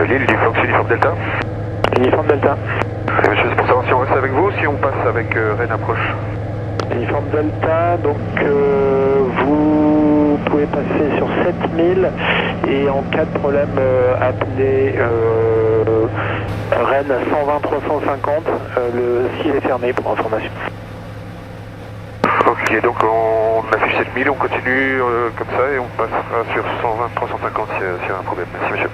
Lille du Fox Uniforme Delta. Uniforme Delta. Et monsieur, c'est pour savoir si on reste avec vous ou si on passe avec Rennes Approche. Uniforme Delta, donc vous pouvez passer sur 7000 et en cas de problème appelez Rennes 120 350, le ciel est fermé pour information. Ok, donc on affiche 7000, on continue comme ça et on passera sur 120 350 s'il y a un problème. Merci monsieur.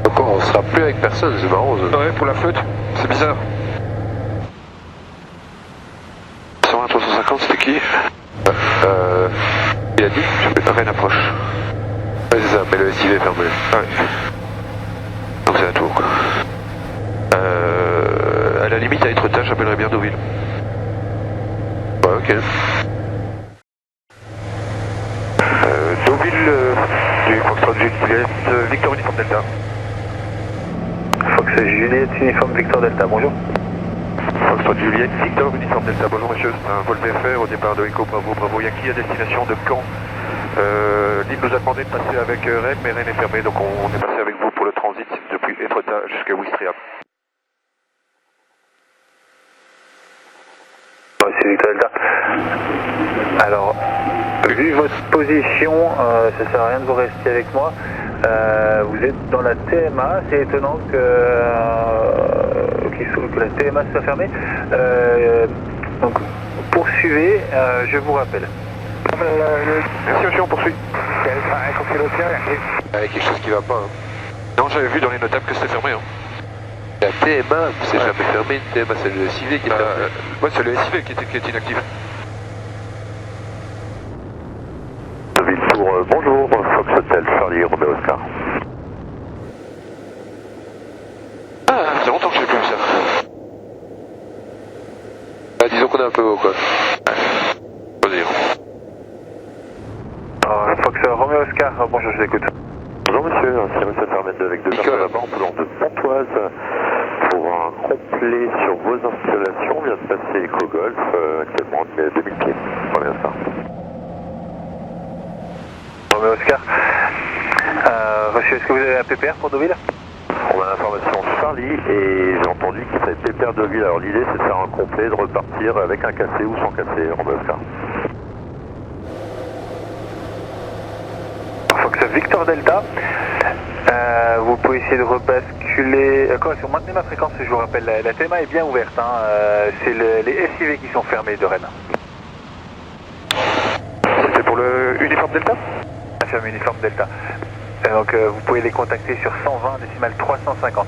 Donc on sera plus avec personne, c'est marrant. Ouais, pour la flotte, c'est bizarre. 120 350, c'était qui il a dit, Rennes Approche. Ouais, c'est ça, mais le SIV est fermé. Ouais. Donc c'est la tour. À la limite, à être tâche, j'appellerais bien Deauville. Ouais, ok. Deauville du Foxtrot Juliette, Victor Uniforme Delta. Fox Juliette, uniforme Victor Delta, bonjour. Foxtrot Juliette, Victor Uniforme Delta, bonjour monsieur, c'est un vol VFR au départ de Echo Bravo Bravo Yankee à destination de Caen. Lille nous a demandé de passer avec Rennes, mais Rennes est fermé, donc on est passé avec vous pour le transit depuis Étretat jusqu'à Ouistreham. C'est Victor Delta. Alors, vu votre position, ça sert à rien de vous rester avec moi. Vous êtes dans la TMA, c'est étonnant que la TMA soit fermée. Donc, poursuivez, je vous rappelle. Merci monsieur, on poursuit. Il y a quelque chose qui va pas. Hein. Non, j'avais vu dans les notables que c'était fermé. Hein. La TMA, c'est jamais fermé, une TMA, c'est le SIV qui est fermé. Ouais, c'est le SIV qui est inactif. Deauville Tour, bonjour, Fox Hotel, Charlie, Romeo Oscar. Ah, ça fait longtemps que j'ai plus vu ça. Bah, disons qu'on est un peu haut, quoi. Ouais, faut dire. Fox Romeo Oscar, bonjour, je vous écoute. Bonjour monsieur, c'est M. Fermende avec deux personnes à bord en plan de Pontoise pour un complet sur vos installations. On vient de passer Eco Golf, actuellement on est à 2000 pieds. Voilà ça. Romeo Oscar, reçu, est-ce que vous avez un PPR pour Deauville? On a l'information Charlie et j'ai entendu qu'il s'avait pépère de ville. Alors l'idée c'est de faire un complet, de repartir avec un cassé ou sans cassé, Romeo Oscar. Fox Victor Delta, vous pouvez essayer de rebasculer. Correction, maintenez ma fréquence, je vous rappelle, la TMA est bien ouverte, hein. C'est les SIV qui sont fermés de Rennes. C'était pour le Uniforme Delta? Fermé uniforme Delta. Donc vous pouvez les contacter sur 120 décimal 350.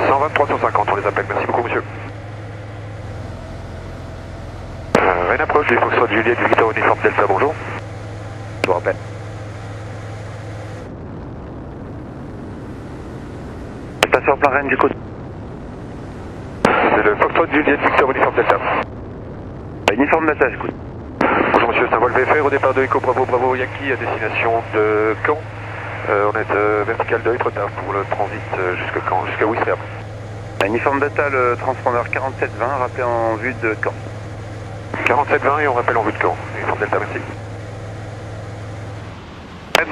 120 350, on les appelle. Merci beaucoup monsieur. Rennes Approche du Foxtrot Juliette, Victor Uniforme Delta, bonjour. Je vous rappelle. Pas sur plein Rennes du coup. C'est le Foxtrot Juliette, Victor Uniforme Delta. Uniforme Delta, j'écoute. Bonjour monsieur, c'est un vol VFR au départ de Echo Bravo Bravo Yankee à destination de Caen. On est vertical de Étretat pour le transit jusqu'à Ouistreham. Uniforme Delta, le transpondeur 4720, rappelé en vue de Caen. 4720 et on rappelle en vue de Caen. Uniforme Delta, merci.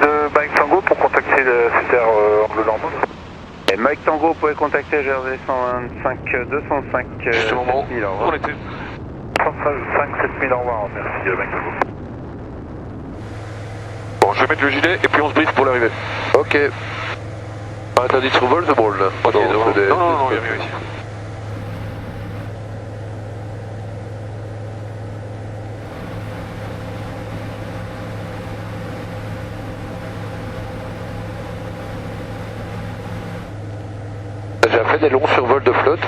De Mike Tango pour contacter le CTR Angle Normand. Et Mike Tango, vous pouvez contacter GRD 125 205 Juste au moment 7000, au où revoir. on était. 125 7000, au revoir, merci Mike Tango. Bon, je vais mettre le gilet et puis on se brise pour l'arrivée. Ok. Interdit de survol, c'est bon, là. Non, non, il y a mieux ici. J'ai déjà fait des longs survols de flotte.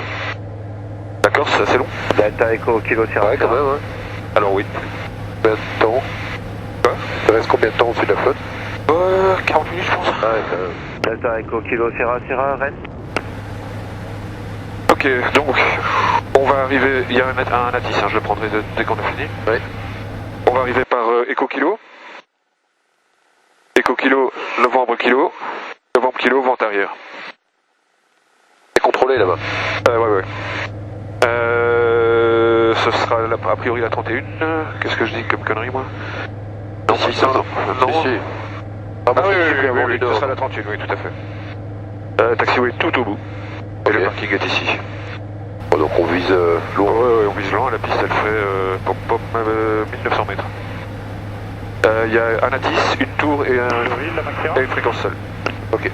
D'accord, c'est assez long. Delta Echo Kilo Sierra. Ouais, quand même, hein. Alors oui. Combien de temps? Quoi? Ça reste combien de temps au-dessus de la flotte? 40 minutes je pense. Ouais, quand même. Delta Echo Kilo Sierra Sierra, Rennes. Ok, donc on va arriver, il y a un Atis, hein, je le prendrai dès qu'on a fini. Ouais. On va arriver par Echo Kilo. Echo Kilo, Novembre Kilo. Novembre Kilo, vente arrière. C'est contrôlé là-bas. Ouais. Ce sera a priori la 31. Qu'est-ce que je dis comme connerie moi? Non, Si, non. Si. Ah, Ah oui, avant ce sera l'Union. la 31, oui, tout à fait. Taxiway tout au bout. Et le parking est ici. Bon, donc on vise loin. Ouais, on vise loin, la piste elle fait 1900 mètres. Il y a un ATIS, une tour et une fréquence seule. Ok.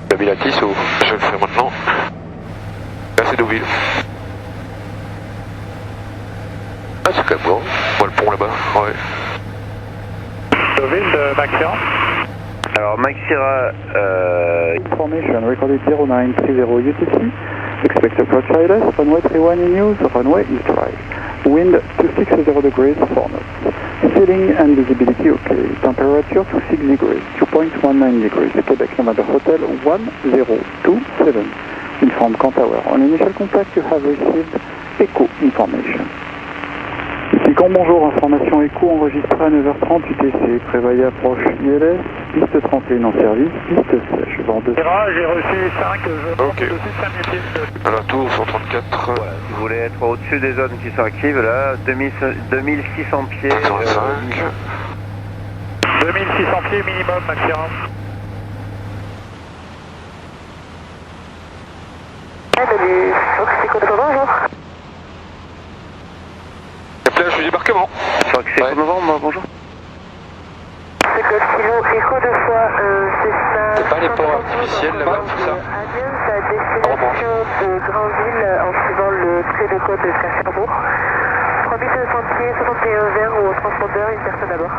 T'as mis la tisse ou? Je vais le faire maintenant. Là c'est Deauville. Ah, c'est quand même bon. On voit le pont là-bas. Ouais. Deauville de Maxira. Alors Maxira, Information recorded 0930 UTC. Expect approach ILS, runway 31 in use, runway east right. Wind 260 degrees 4 knots. Ceiling and visibility okay. Temperature 26 degrees, 2.19 degrees. Quebec November Hotel 1027. Inform Tower. On initial contact you have received echo information. Ici Caen, bonjour, information écho enregistrée à 9h30 UTC, prévoyez approche ILS, piste 31 en service, piste sèche, vent de... j'ai reçu 5, je Ok. À la tour 134. Voilà, si vous voulez être au-dessus des zones qui sont actives, là, 2600 pieds. 135. 2600 pieds minimum, Maxira. Salut, Fox, c'est quoi de bonjour? Captage du débarquement. Fox, c'est novembre, bonjour. C'est Golf Kilo, écho de fois, Cessna. C'est pas les ports artificiels là-bas, tout ça? Amiens, à destination de Granville en suivant le trait de côte de Cherbourg. 3200 pieds, 61 vers au transpondeur, une personne à bord.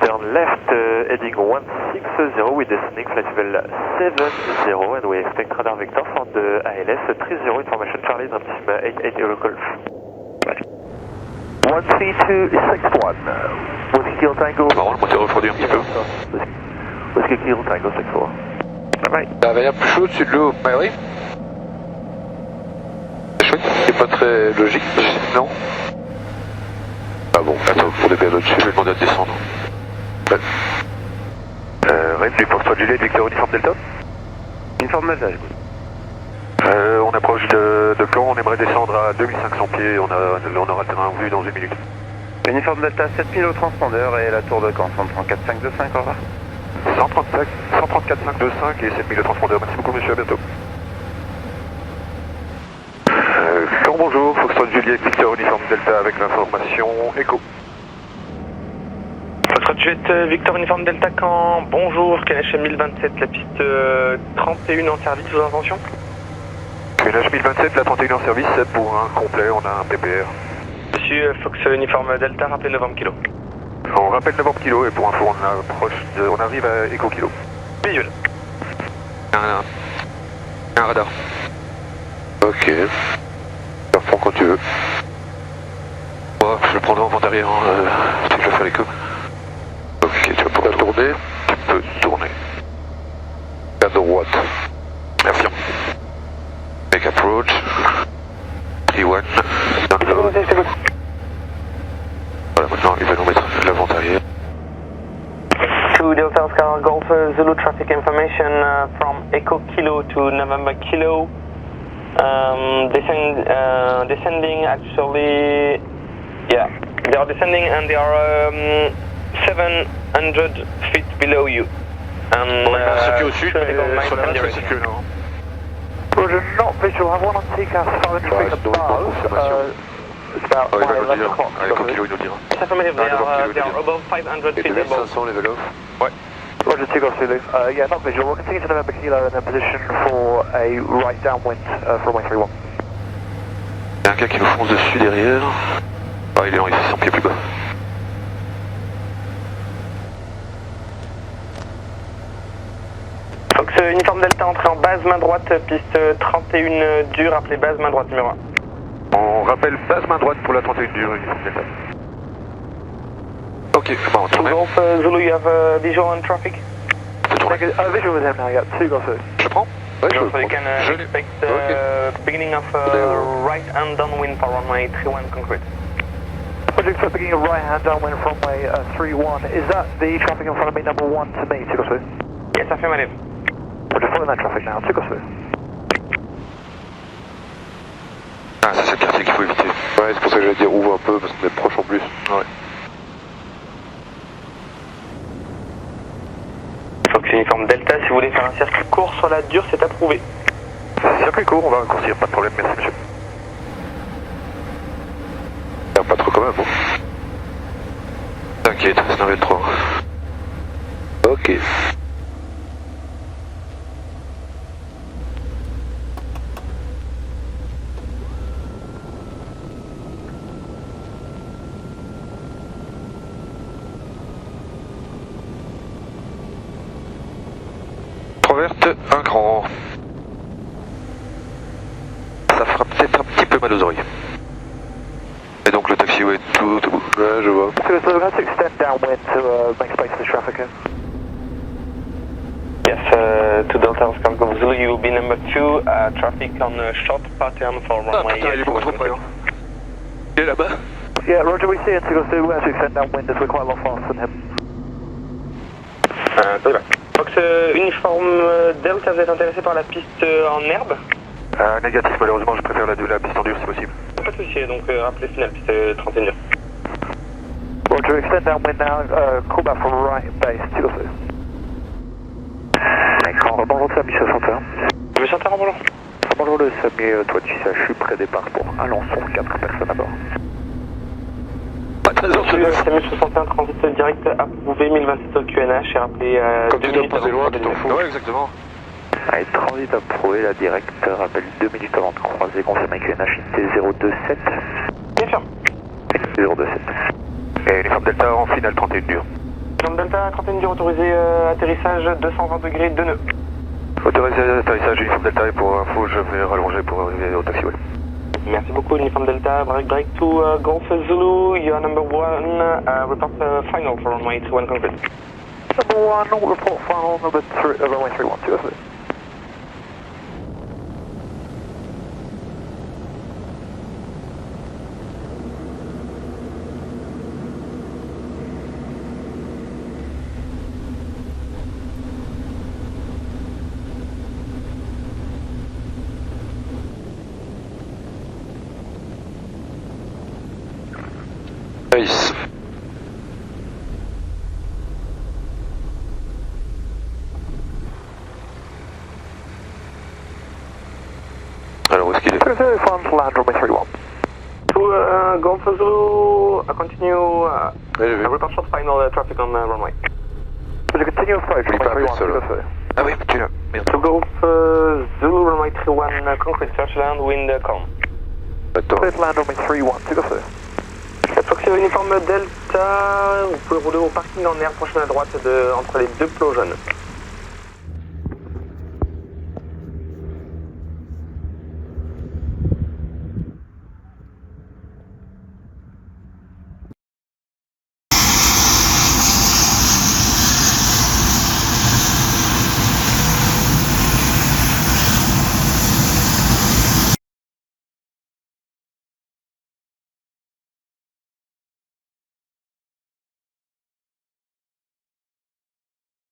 Turn left, heading 160 with descending flight level 70 and we expect radar vector for the ALS 30 information Charlie Transim 88 Euro Golf. 13261, Whiskey Kilo Tango. C'est marrant, le moteur refroidit un petit peu. Whiskey Kilo Tango 64. Bye bye. Ça va bien plus chaud au-dessus de l'eau. Bah oui. C'est chouette. C'est pas très logique. Non. Ah bon, attends, pour des périodes au-dessus, Je vais demander à descendre. Rennes du Foxtrot Juliette, Victor Uniforme Delta. Uniforme Delta, j'écoute. On approche de Caen, on aimerait descendre à 2500 pieds, on aura le terrain en vue dans une minute. Uniforme Delta 7000 au transpondeur et la tour de Caen, 134 525, au revoir. 134 525 et 7000 de transpondeur. Merci beaucoup monsieur, à bientôt. Caen, bonjour, Foxtrot Juliette, Victor Uniforme Delta avec l'information écho. Foxtrot Juliette, Victor Uniforme Delta Caen, bonjour, KNH 1027, la piste 31 en service sous invention. QNH 1027, la 31 en service, 7 pour un complet, on a un PPR. Monsieur Fox Uniforme Delta, rappelez novembre kilo. On rappelle novembre kilo et pour info on arrive à Echo Kilo. Visuel. Un radar. Ok. Tu reprends quand tu veux. Oh, je le prends devant derrière, si je vais faire l'écho. Ok, tu vas pouvoir tourner. Tu peux tourner. À droite. Affirme. Make approach. 3-1. Download. Voilà, maintenant il va nous mettre l'avant arrière. To Delta Oscar Golf Zulu traffic information from Echo Kilo to November Kilo. Descending actually, yeah, they are descending and they are 700 feet below you. And Circuit au sud, traffic on mais sur la 900 même direction. circuit, non. Roger, not visual, I have one on TCAS 500 feet above. It's about Oh, il va nous 11 dire. o'clock. À Echo Kilo, il nous dira. It's affirmative, they November are, Kilo, they are déjà. above 500 Et feet above. 2500 level off. Roger, Tigo Zulu. Yeah, not visual. We'll continue to November Kilo and then position for a right downwind for runway 31. Il y a un gars qui nous fonce dessus derrière. Ah, il est 600 pieds plus bas. Fox Uniforme Delta, entrée en base main droite, piste 31 dure, appelez base main droite numéro 1. On rappelle base main droite pour la 31 dure, uniforme Delta. Ok, bon, on To tourne. Golf Zulu, you have visual on traffic? Visual with him now, yeah. Tigo Zulu. Je prends. Ouais, je So le you prends. can Je l'ai. expect Ok. beginning of right hand downwind for runway 31 concrete. Roger, for beginning a right hand downwind from runway 31. Is that the traffic in front of me, number 1 to me, Tigo Zulu? Yes, affirmative. Roger, following that traffic now, Tigo Zulu. Ah, ça c'est le quartier qu'il faut éviter. Ouais, c'est pour ça que j'allais dire ouvre un peu parce qu'on est proche en plus. Ouais. Fox Uniforme Delta, si vous voulez faire un circuit court sur la dure, c'est approuvé. Circuit court, on va raccourcir, pas de problème, merci monsieur. Pas trop quand même, bon. T'inquiète, c'est 9 Ok. Verte, un grand. Ça fera peut-être un petit peu mal aux oreilles. Et donc le taxiway est tout au bout. Ouais, je vois. So we're going to extend downwind to make space for the traffic here. Yes, to Delta Oscar Golf Zulu, you will be number 2, traffic on short pattern for runway. Putain, il est beaucoup trop près. Il est là-bas. Yeah, Roger, we see it. We're going to extend downwind as we're quite a lot faster than him. Fox Uniforme Delta, vous êtes intéressé par la piste en herbe? Négatif, malheureusement, je préfère la piste en dur si possible. Pas de souci, donc rappelez final, piste 31 dur. Roger, extend downwind now. Call back from right base. Écran, bonjour de Samy 61. Je vais chanter en bonjour. Bonjour de Samy, toi tu sais, je suis près départ pour Alençon, 4 personnes à bord. Pas de raison, Samy 61, transit direct approuvé, 1027 au QNH et rappelé comme 2 tu dois minutes poser avant loin, de tu t'en fous. Ouais, exactement. Allez, transit approuvé, la direct rappelle 2 minutes avant de croiser, confirmé QNH IT 027. Bien sûr. 027. Et uniforme Delta en finale 31 dur. Uniforme Delta, 31 dur, autorisé atterrissage 220 degrés, 2 nœuds. Autorisé atterrissage uniforme Delta et pour info, je vais rallonger pour arriver au taxiway. Merci beaucoup, Uniforme Delta, break to Golf Zulu, you are number 1, report final for runway 21 concrete. Number 1, report final, number 3, runway 31, 2. Nice. Alors où est-ce qu'il est? Land runway 31. To Golf Zulu, continue, report short final traffic on runway. Will you continue approach, runway 31, 2. Ah oui, tu l'as. Merde. To Golf Zulu, runway 31, concrete search land, wind calm. Attends. Land runway 31, 2. Fox Uniforme Delta, vous pouvez rouler au parking en air prochaine à droite entre les deux plots jaunes.